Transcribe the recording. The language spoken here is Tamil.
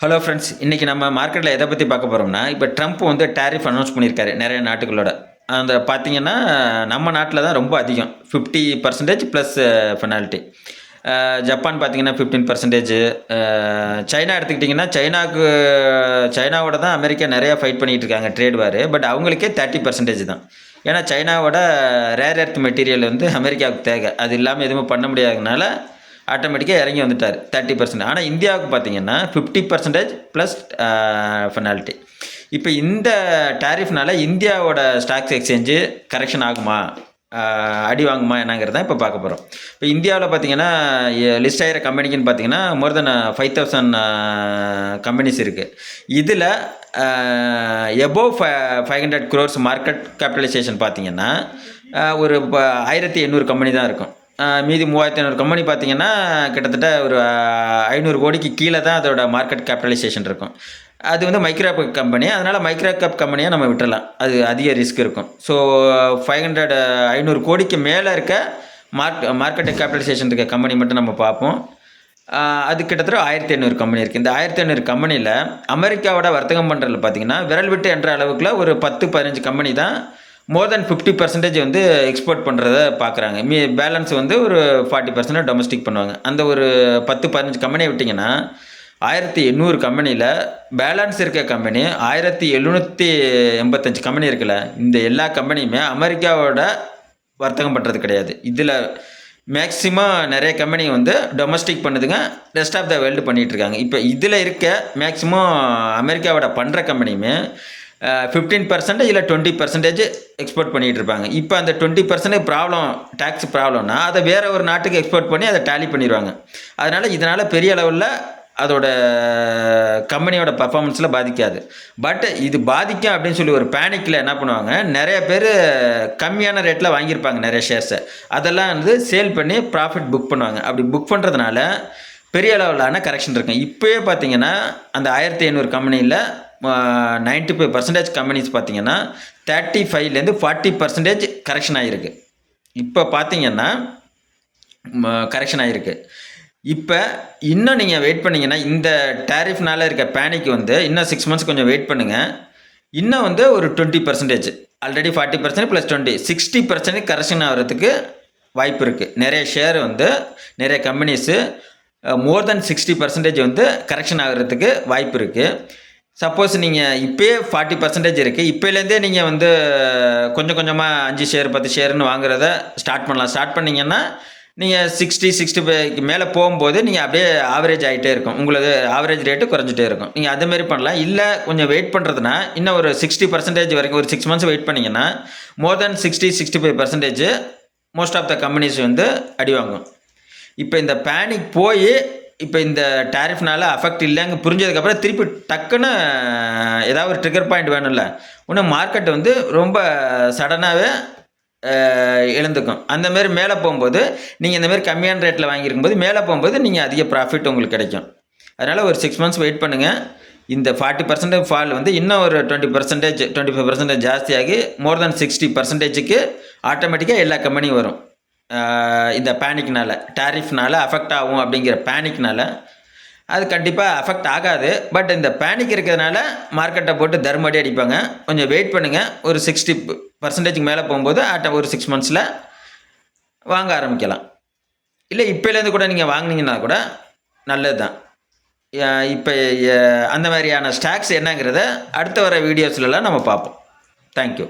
ஹலோ ஃப்ரெண்ட்ஸ், இன்றைக்கி நம்ம மார்க்கெட்டில் எதை பற்றி பார்க்க போகிறோம்னா, இப்போ ட்ரம்ப் வந்து டேரிஃப் அனௌன்ஸ் பண்ணியிருக்காரு நிறைய நாட்டுகளோட. அந்த பார்த்தீங்கன்னா நம்ம நாட்டில் தான் ரொம்ப அதிகம், 50% ப்ளஸ் பெனால்ட்டி. ஜப்பான் பார்த்தீங்கன்னா 15%. சைனா எடுத்துக்கிட்டிங்கன்னா சைனாவோட தான் அமெரிக்கா நிறையா ஃபைட் பண்ணிகிட்டு இருக்காங்க ட்ரேட் வார். பட் அவங்களுக்கே 30% தான். ஏன்னா சைனாவோட ரேர் எர்த் மெட்டீரியல் வந்து அமெரிக்காவுக்கு தேவை, அது இல்லாமல் எதுவுமே பண்ண முடியாததுனால ஆட்டோமேட்டிக்காக இறங்கி வந்துட்டார் 30%. ஆனால் இந்தியாவுக்கு பார்த்தீங்கன்னா 50% ப்ளஸ் பெனால்ட்டி. இப்போ இந்த டேரிஃப்னால இந்தியாவோட ஸ்டாக்ஸ் எக்ஸ்சேஞ்சு கரெக்ஷன் ஆகுமா, அடி வாங்குமா என்னங்கிறத இப்போ பார்க்க போகிறோம். இப்போ இந்தியாவில் பார்த்தீங்கன்னா லிஸ்ட் ஆகிற கம்பெனிக்குன்னு பார்த்தீங்கன்னா மோர் தென் 5000 கம்பெனிஸ் இருக்குது. இதில் எபோவ் 500 crores மார்க்கெட் கேபிட்டலைசேஷன் பார்த்தீங்கன்னா ஒரு 1800 கம்பெனி தான் இருக்கும். மீதி 3500 கம்பெனி பார்த்தீங்கன்னா கிட்டத்தட்ட ஒரு 500 கோடிக்கு கீழே தான் அதோட மார்க்கெட் கேபிட்டலைசேஷன் இருக்கும். அது வந்து மைக்ரோ கேப் கம்பெனி, அதனால் மைக்ரோ கேப் கம்பெனியாக நம்ம விட்டுடலாம், அது அதிக ரிஸ்க் இருக்கும். ஸோ 500 கோடிக்கு மேலே இருக்க மார்க்கெட் கேபிட்டலைசேஷன் இருக்க கம்பெனி மட்டும் நம்ம பார்ப்போம். அது கிட்டத்தட்ட 1500 கம்பெனி இருக்குது. இந்த 1500 கம்பெனியில் அமெரிக்காவோட வர்த்தகம் பண்ணுறதுல பார்த்தீங்கன்னா விரல் விட்டு என்ற அளவுக்குள்ள ஒரு 10-15 கம்பெனி தான் மோர் தென் 50% வந்து எக்ஸ்போர்ட் பண்ணுறத பார்க்குறாங்க. பேலன்ஸ் வந்து ஒரு 40% டொமஸ்டிக் பண்ணுவாங்க. அந்த ஒரு 10-15 கம்பெனியை விட்டிங்கன்னா 1800 கம்பெனியில் பேலன்ஸ் இருக்க கம்பெனி 1785 கம்பெனி இருக்குல்ல, இந்த எல்லா கம்பெனியுமே அமெரிக்காவோட வர்த்தகம் பண்ணுறது கிடையாது. இதில் மேக்ஸிமம் நிறைய கம்பெனி வந்து டொமஸ்டிக் பண்ணுதுங்க, ரெஸ்ட் ஆஃப் த வேர்ல்டு பண்ணிகிட்ருக்காங்க. இப்போ இதில் இருக்க மேக்ஸிமம் அமெரிக்காவோட பண்ணுற கம்பெனியுமே 15% இல்லை 20% எக்ஸ்போர்ட் பண்ணிகிட்டு இருப்பாங்க. இப்போ அந்த 20% ப்ராப்ளம், டேக்ஸ் ப்ராப்ளம்னா அதை வேறு ஒரு நாட்டுக்கு எக்ஸ்போர்ட் பண்ணி அதை டேலி பண்ணிடுவாங்க. இதனால் பெரிய அளவில் அதோட கம்பெனியோட பர்ஃபார்மன்ஸில் பாதிக்காது. பட் இது பாதிக்கும் அப்படின்னு சொல்லி ஒரு பேனிக்கில் என்ன பண்ணுவாங்க, நிறைய பேர் கம்மியான ரேட்டில் வாங்கியிருப்பாங்க நிறைய ஷேர்ஸை, அதெல்லாம் வந்து சேல் பண்ணி ப்ராஃபிட் புக் பண்ணுவாங்க. அப்படி புக் பண்ணுறதுனால பெரிய அளவிலான கரெக்ஷன் இருக்கும். இப்போயே பார்த்தீங்கன்னா அந்த 1500 கம்பெனியில் 95% கம்பெனிஸ் பார்த்தீங்கன்னா 35லேருந்து 40% கரெக்ஷன் ஆகிருக்கு. இப்போ பார்த்தீங்கன்னா கரெக்ஷன் ஆகிருக்கு. இப்போ இன்னும் நீங்கள் வெயிட் பண்ணிங்கன்னா இந்த டேரிஃப்னால் இருக்க பேனிக் வந்து இன்னும் 6 months கொஞ்சம் வெயிட் பண்ணுங்கள். இன்னும் வந்து ஒரு 20%, ஆல்ரெடி 40% ப்ளஸ் 20, 60% கரெக்ஷன் ஆகிறதுக்கு வாய்ப்பு இருக்குது. நிறைய ஷேர் வந்து நிறைய கம்பெனிஸு மோர் தென் 60% வந்து கரெக்ஷன் ஆகிறதுக்கு வாய்ப்பு இருக்குது. சப்போஸ் நீங்கள் இப்போயே 40% இருக்குது, இப்போலேருந்தே நீங்கள் வந்து கொஞ்சம் கொஞ்சமாக 5 ஷேர் 10 ஷேர்னு வாங்குறத ஸ்டார்ட் பண்ணலாம். ஸ்டார்ட் பண்ணிங்கன்னா நீங்கள் 60-65 மேலே போகும்போது நீங்கள் அப்படியே ஆவரேஜ் ஆகிட்டே இருக்கும், உங்களுக்கு ஆவரேஜ் ரேட்டு குறைஞ்சிட்டே இருக்கும். நீங்கள் அதுமாரி பண்ணலாம். இல்லை கொஞ்சம் வெயிட் பண்ணுறதுனா இன்னும் ஒரு 60% வரைக்கும் ஒரு 6 months வெயிட் பண்ணிங்கன்னா மோர் தென் 60-65% மோஸ்ட் ஆஃப் த கம்பெனிஸ் வந்து அடி வாங்கும். இப்போ இந்த பேனிக் போய் இப்போ இந்த டேரிஃப்னால அஃபெக்ட் இல்லைங்க புரிஞ்சதுக்கப்புறம் திருப்பி டக்குன்னு ஏதாவது ஒரு ட்ரிகர் பாயிண்ட் வேணும்ல, இன்னும் மார்க்கெட் வந்து ரொம்ப சடனாகவே எழுந்துக்கும். அந்தமாரி மேலே போகும்போது நீங்கள் இந்தமாரி கம்மியான ரேட்டில் வாங்கியிருக்கும்போது மேலே போகும்போது நீங்கள் அதிக ப்ராஃபிட் உங்களுக்கு கிடைக்கும். அதனால் ஒரு 6 months வெயிட் பண்ணுங்கள். இந்த 40% ஃபால் வந்து இன்னும் ஒரு 20% 25% ஜாஸ்தியாகி மோர் தென் 60%க்கு ஆட்டோமேட்டிக்காக எல்லா கம்பெனியும் வரும். இந்த பேனிக்னால், டேரிஃப்னால் அஃபெக்ட் ஆகும் அப்படிங்கிற பேனிக்னால் அது கண்டிப்பாக அஃபெக்ட் ஆகாது. பட் இந்த பேனிக் இருக்கிறதுனால மார்க்கெட்டை போட்டு தர்மடி அடிப்பாங்க. கொஞ்சம் வெயிட் பண்ணுங்கள். ஒரு 60%க்கு மேலே போகும்போது ஒரு 6 monthsல வாங்க ஆரம்பிக்கலாம். இல்லை இப்போலேருந்து கூட நீங்கள் வாங்கினீங்கன்னா கூட நல்லது தான். இப்போ அந்த மாதிரியான ஸ்டாக்ஸ் என்னங்கிறத அடுத்த வர வீடியோஸ்லலாம் நம்ம பார்ப்போம். தேங்க்யூ.